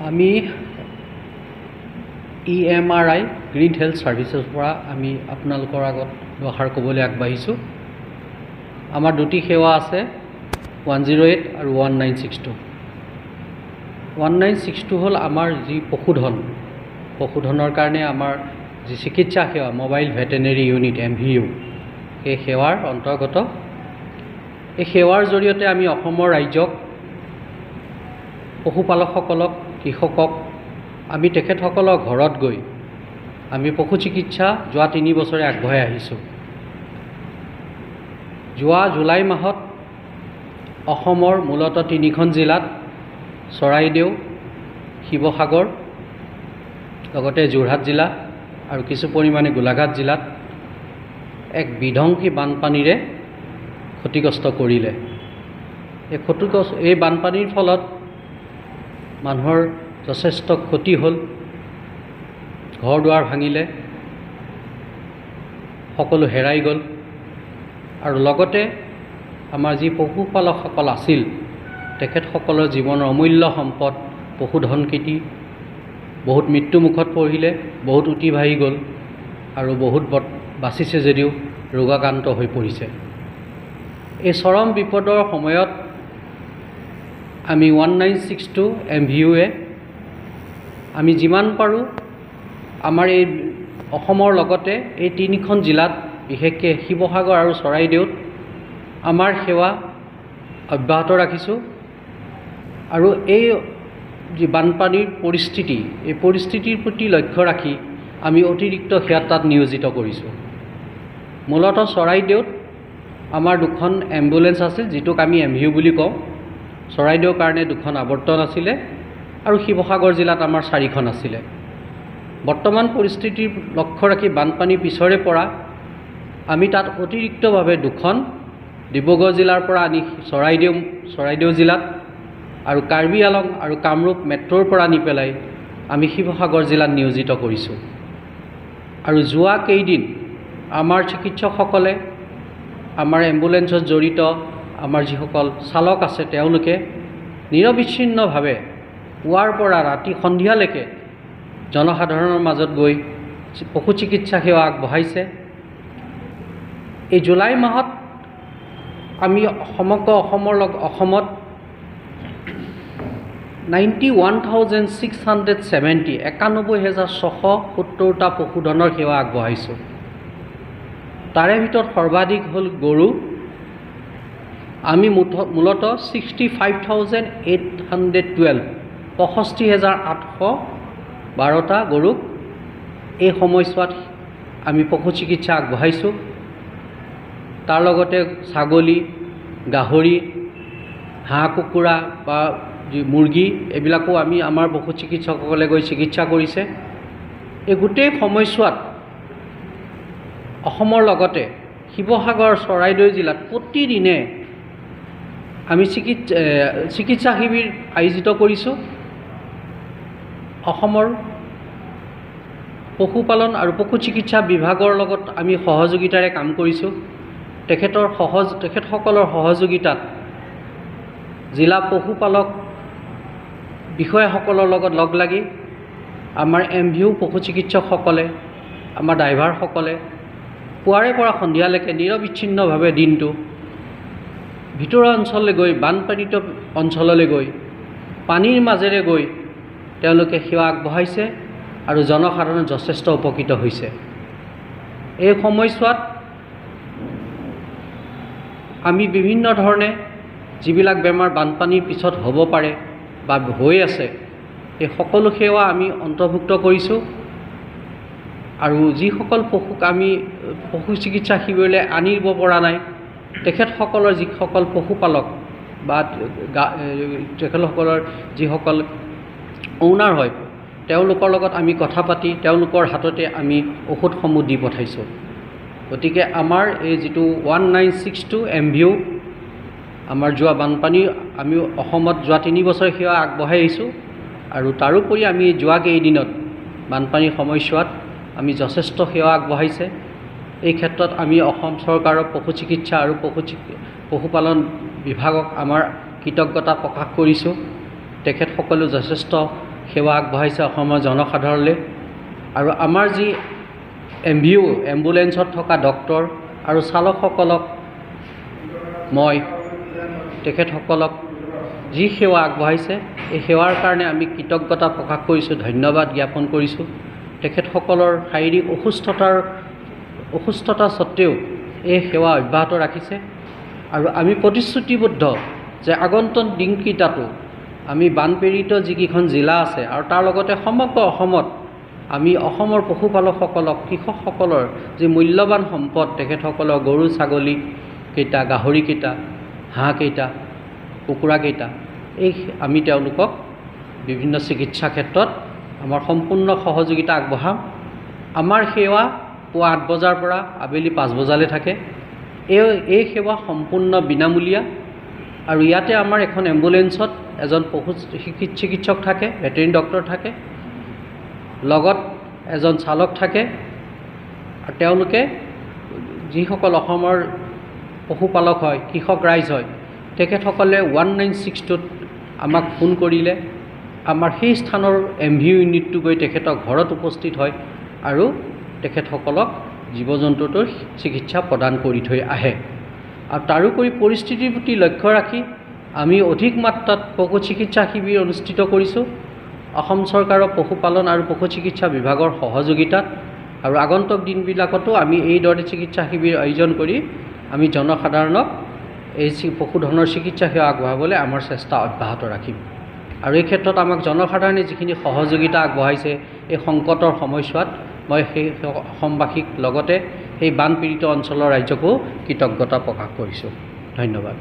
আমি EMRI green health সাৰ্ভিসেছ পৰা আমি আপোনালোকৰ আগত দুআষাৰ ক'বলৈ আগবাঢ়িছোঁ। আমাৰ দুটি সেৱা আছে 108 আৰু 1962। 1962 হ'ল আমাৰ যি পশুধনৰ কাৰণে আমাৰ যি চিকিৎসা সেৱা মোবাইল ভেটেনেৰী ইউনিট MVU এই সেৱাৰ অন্তৰ্গত। এই সেৱাৰ জৰিয়তে আমি অসমৰ ৰাইজক পশুপালকসকলক কৃষকক আমি তেখেতসকলৰ ঘৰত গৈ আমি পশু চিকিৎসা যোৱা 3 বছৰে আগবঢ়াই আহিছোঁ। যোৱা জুলাই মাহত অসমৰ মূলতঃ 3খন জিলাত চৰাইদেউ, শিৱসাগৰ, লগতে যোৰহাট জিলা আৰু কিছু পৰিমাণে গোলাঘাট জিলাত এক বিধ্বংসী বানপানীৰে ক্ষতিগ্ৰস্ত কৰিলে। এই বানপানীৰ ফলত মানুহৰ যথেষ্ট ক্ষতি হ'ল, ঘৰ দুৱাৰ ভাঙিলে, সকলো হেৰাই গ'ল আৰু লগতে আমাৰ যি পশুপালকসকল আছিল তেখেতসকলৰ জীৱনৰ অমূল্য সম্পদ পশুধন কৃতি বহুত মৃত্যুমুখত পৰিলে, বহুত উটি ভাহি গ'ল আৰু বহুত বাচিছে যদিও ৰোগাক্ৰান্ত হৈ পৰিছে। এই চৰম বিপদৰ সময়ত আমি 1962 MVUৱে আমি যিমান পাৰোঁ আমাৰ এই অসমৰ লগতে এই 3খন জিলাত বিশেষকৈ শিৱসাগৰ আৰু চৰাইদেউত আমাৰ সেৱা অব্যাহত ৰাখিছোঁ আৰু এই যি বানপানীৰ পৰিস্থিতি এই পৰিস্থিতিৰ প্ৰতি লক্ষ্য ৰাখি আমি অতিৰিক্ত সেৱা তাত নিয়োজিত কৰিছোঁ। মূলতঃ চৰাইদেউত আমাৰ 2খন এম্বুলেন্স আছে যিটোক আমি MVU বুলি কওঁ। চৰাইদেউৰ কাৰণে 2খন আৱৰ্তন আছিলে আৰু শিৱসাগৰ জিলাত আমাৰ 4খন আছিলে। বৰ্তমান পৰিস্থিতিৰ লক্ষ্য ৰাখি বানপানী পিছৰে পৰা আমি তাত অতিৰিক্তভাৱে 2খন ডিব্ৰুগড় জিলাৰ পৰা আনি চৰাইদেউ জিলাত আৰু কাৰ্বি আলং আৰু কামৰূপ মেট্ৰ'ৰ পৰা আনি পেলাই আমি শিৱসাগৰ জিলাত নিয়োজিত কৰিছোঁ। আৰু যোৱা কেইদিন আমাৰ চিকিৎসকসকলে আমাৰ এম্বুলেন্সত জড়িত আমাৰ যিসকল চালক আছে তেওঁলোকে নিৰবিচ্ছিন্নভাৱে পুৱাৰ পৰা ৰাতি সন্ধিয়ালৈকে জনসাধাৰণৰ মাজত গৈ পশু চিকিৎসা সেৱা আগবঢ়াইছে। এই জুলাই মাহত আমি সমগ্ৰ অসমত 91,670 91,670টা পশুধনৰ সেৱা আগবঢ়াইছোঁ। তাৰে ভিতৰত সৰ্বাধিক হ'ল গৰু। আমি মূলতঃ 65,812 65,812টা গৰুক এই সময়ছোৱাত আমি পশু চিকিৎসা আগবঢ়াইছোঁ। তাৰ লগতে ছাগলী, গাহৰি, হাঁহ কুকুৰা বা মুৰ্গী এইবিলাকো আমি আমাৰ পশু চিকিৎসকসকলে গৈ চিকিৎসা কৰিছে। এই গোটেই সময়ছোৱাত অসমৰ লগতে শিৱসাগৰ চৰাইদেউ জিলাত প্ৰতিদিনে আমি চিকিৎসা শিবিৰ আয়োজিত কৰিছোঁ। অসমৰ পশুপালন আৰু পশু চিকিৎসা বিভাগৰ লগত আমি সহযোগিতাৰে কাম কৰিছোঁ। তেখেতসকলৰ সহযোগিতাত জিলা পশুপালক বিষয়াসকলৰ লগত লগ লাগি আমাৰ MVU পশু চিকিৎসকসকলে, আমাৰ ড্ৰাইভাৰসকলে পুৱাৰে পৰা সন্ধিয়ালৈকে নিৰবিচ্ছিন্নভাৱে দিনটো ভিতৰুৱা অঞ্চললৈ গৈ বানপীড়িত অঞ্চললৈ গৈ পানীৰ মাজেৰে গৈ তেওঁলোকে সেৱা আগবঢ়াইছে আৰু জনসাধাৰণ যথেষ্ট উপকৃত হৈছে। এই সময়ছোৱাত আমি বিভিন্ন ধৰণে যিবিলাক বেমাৰ বানপানীৰ পিছত হ'ব পাৰে বা হৈ আছে এই সকলো সেৱা আমি অন্তৰ্ভুক্ত কৰিছোঁ আৰু যিসকল পশুক আমি পশু চিকিৎসা শিবিৰলৈ আনিব পৰা নাই তেখেতসকলৰ যিসকল পশুপালক বা তেখেতসকলৰ যিসকল অ'নাৰ হয় তেওঁলোকৰ লগত আমি কথা পাতি তেওঁলোকৰ হাততে আমি ঔষধসমূহ দি পঠাইছোঁ। গতিকে আমাৰ এই যিটো 1962 MVU আমাৰ যোৱা বানপানী আমি অসমত যোৱা 3 বছৰ সেৱা আগবঢ়াই আহিছোঁ আৰু তাৰোপৰি আমি যোৱা কেইদিনত বানপানীৰ সময়ছোৱাত আমি যথেষ্ট সেৱা আগবঢ়াইছে। এই ক্ষেত্ৰত আমি অসম চৰকাৰৰ পশু চিকিৎসা আৰু পশুপালন বিভাগক আমাৰ কৃতজ্ঞতা প্ৰকাশ কৰিছোঁ। তেখেতসকলেও যথেষ্ট সেৱা আগবঢ়াইছে অসমৰ জনসাধাৰণলৈ। আৰু আমাৰ যি MVO এম্বুলেঞ্চত থকা ডক্তৰ আৰু চালকসকলক মই তেখেতসকলক যি সেৱা আগবঢ়াইছে এই সেৱাৰ কাৰণে আমি কৃতজ্ঞতা প্ৰকাশ কৰিছোঁ, ধন্যবাদ জ্ঞাপন কৰিছোঁ। তেখেতসকলৰ শাৰীৰিক অসুস্থতা স্বত্তেও এই সেৱা অব্যাহত ৰাখিছে আৰু আমি প্ৰতিশ্ৰুতিবদ্ধ যে আগন্তুক দিনকেইটাতো আমি বানপীড়িত যিকেইখন জিলা আছে আৰু তাৰ লগতে সমগ্ৰ অসমত আমি অসমৰ পশুপালকসকলক, কৃষকসকলৰ যি মূল্যৱান সম্পদ তেখেতসকলৰ গৰু ছাগলীকেইটা, গাহৰিকেইটা, হাঁহকেইটা, কুকুৰাকেইটা, আমি তেওঁলোকক বিভিন্ন চিকিৎসা ক্ষেত্ৰত আমাৰ সম্পূৰ্ণ সহযোগিতা আগবঢ়াম। আমাৰ সেৱা পুৱা 8 বজাৰ পৰা আবেলি 5 বজালৈ থাকে। এই সেৱা সম্পূৰ্ণ বিনামূলীয়া আৰু ইয়াতে আমাৰ এখন এম্বুলেঞ্চত এজন পশু চিকিৎসক থাকে, ভেটেৰিনেৰী ডক্টৰ থাকে, লগত এজন চালক থাকে আৰু তেওঁলোকে যিসকল অসমৰ পশুপালক হয়, কৃষক ৰাইজ হয়, তেখেতসকলে 196টোত আমাক ফোন কৰিলে আমাৰ সেই স্থানৰ MVO ইউনিটটো গৈ তেখেতৰ ঘৰত উপস্থিত হয় আৰু তেখেতসকলক জীৱ জন্তুটোৰ চিকিৎসা প্ৰদান কৰি থৈ আহে। আৰু তাৰোপৰি পৰিস্থিতিৰ প্ৰতি লক্ষ্য ৰাখি আমি অধিক মাত্ৰাত পশু চিকিৎসা শিবিৰ অনুষ্ঠিত কৰিছোঁ অসম চৰকাৰৰ পশুপালন আৰু পশু চিকিৎসা বিভাগৰ সহযোগিতাত। আৰু আগন্তুক দিনবিলাকতো আমি এইদৰে চিকিৎসা শিবিৰ আয়োজন কৰি আমি জনসাধাৰণক এই পশুধনৰ চিকিৎসা সেৱা আগবঢ়াবলৈ আমাৰ চেষ্টা অব্যাহত ৰাখিম। আৰু এই ক্ষেত্ৰত আমাক জনসাধাৰণে যিখিনি সহযোগিতা আগবঢ়াইছে এই সংকটৰ সময়ছোৱাত, মই সেই অসমবাসীক লগতে সেই বানপীড়িত অঞ্চলৰ ৰাইজকো কৃতজ্ঞতা প্ৰকাশ কৰিছোঁ। ধন্যবাদ।